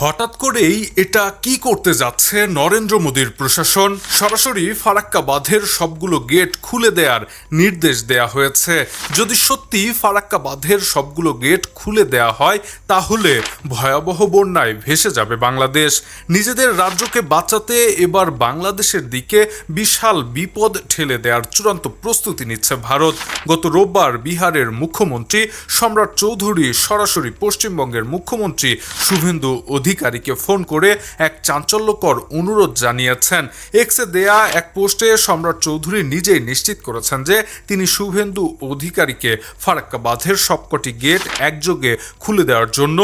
হঠাৎ করেই এটা কি করতে যাচ্ছে নরেন্দ্র মোদীর প্রশাসন? সরাসরি ফারাক্কা বাঁধের সবগুলো গেট খুলে দেওয়ার নির্দেশ দেয়া হয়েছে। যদি সত্যি ফারাক্কা বাঁধের সবগুলো গেট খুলে দেয়া হয় তাহলে ভয়াবহ বন্যায় ভেসে যাবে বাংলাদেশ। নিজেদের রাজ্যকে বাঁচাতে এবার বাংলাদেশের দিকে বিশাল বিপদ ঠেলে দেওয়ার চূড়ান্ত প্রস্তুতি নিচ্ছে ভারত। গত রোববার বিহারের মুখ্যমন্ত্রী সম্রাট চৌধুরী সরাসরি পশ্চিমবঙ্গের মুখ্যমন্ত্রী শুভেন্দু অধিকারীকে ফোন করে এক চাঞ্চল্যকর অনুরোধ জানিয়েছেন। এক্সে দেয়া এক পোস্টে সম্রাট চৌধুরী নিজেই নিশ্চিত করেছেন যে তিনি শুভেন্দু অধিকারীকে ফারাক্কা বাঁধের সবকটি গেট একযোগে খুলে দেওয়ার জন্য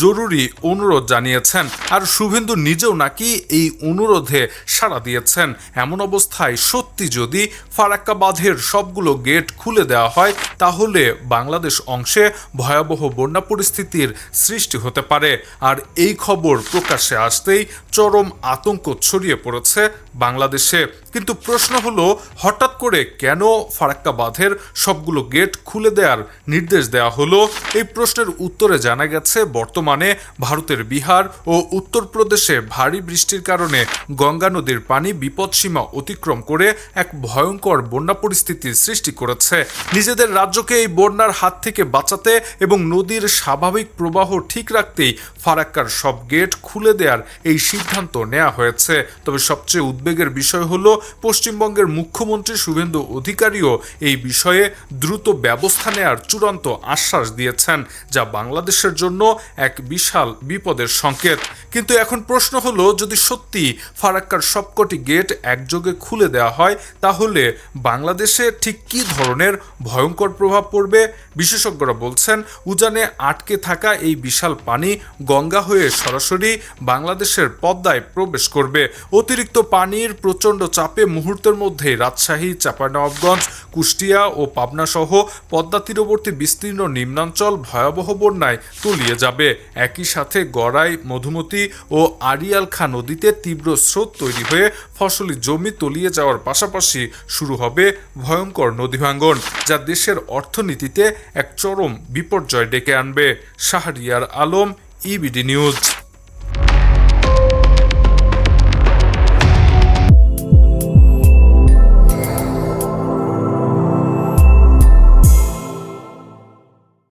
জরুরি অনুরোধ জানিয়েছেন। আর শুভেন্দু নিজেও নাকি এই অনুরোধে সাড়া দিয়েছেন। এমন অবস্থায় সত্যি যদি ফারাক্কা বাঁধের সবগুলো গেট খুলে দেওয়া হয় তাহলে বাংলাদেশ অংশে ভয়াবহ বন্যা পরিস্থিতির সৃষ্টি হতে পারে। আর এই খবর প্রকাশ্যে আসতেই চরম আতঙ্ক ছড়িয়ে পড়েছে বাংলাদেশে। কিন্তু প্রশ্ন হলো, হঠাৎ করে কেন ফারাক্কা বাঁধের সবগুলো গেট খুলে দেওয়ার নির্দেশ দেওয়া হলো? এই প্রশ্নের উত্তরে জানা গেছে বর্তমানে ভারতের বিহার ও উত্তরপ্রদেশে ভারী বৃষ্টির কারণে গঙ্গা নদীর পানি বিপদসীমা অতিক্রম করে এক ভয়ঙ্কর বন্যা পরিস্থিতির সৃষ্টি করেছে। নিজেদের রাজ্যকে এই বন্যার হাত থেকে বাঁচাতে এবং নদীর স্বাভাবিক প্রবাহ ঠিক রাখতেই ফারাক্কার সব গেট খুলে দেওয়ার এই সিদ্ধান্ত নেওয়া হয়েছে। তবে সবচেয়ে উদ্বেগের বিষয় হলো পশ্চিমবঙ্গের মুখ্যমন্ত্রী শুভেন্দু অধিকারীও এই বিষয়ে দ্রুত ব্যবস্থা নেওয়ার চূড়ান্ত আশ্বাস দিয়েছেন, যা বাংলাদেশের জন্য এক বিশাল বিপদের সংকেত। কিন্তু এখন প্রশ্ন হলো, যদি সত্যি ফারাক্কার সবকটি গেট একযোগে খুলে দেওয়া হয় তাহলে বাংলাদেশে ঠিক কী ধরনের ভয়ঙ্কর প্রভাব পড়বে? বিশেষজ্ঞরা বলছেন, উজানে আটকে থাকা এই বিশাল পানি গঙ্গা হয়ে সরাসরি বাংলাদেশের পদ্মায় প্রবেশ করবে। অতিরিক্ত পানির প্রচণ্ড চাপে মুহূর্তের মধ্যে রাজশাহী, চাঁপাইনবাবগঞ্জ, কুষ্টিয়া ও পাবনা সহ পদ্মা তীরবর্তী বিস্তীর্ণ নিম্নাঞ্চল ভয়াবহ বন্যায় তলিয়ে যাবে। একই সাথে গড়াই, মধুমতি ও আড়িয়াল খাঁ নদীতে তীব্র স্রোত তৈরি হয়ে ফসলি জমি তলিয়ে যাওয়ার পাশাপাশি শুরু হবে ভয়ঙ্কর নদী ভাঙ্গন, যা দেশের অর্থনীতিতে এক চরম বিপর্যয় ডেকে আনবে। Shahriar Alam, EBD news.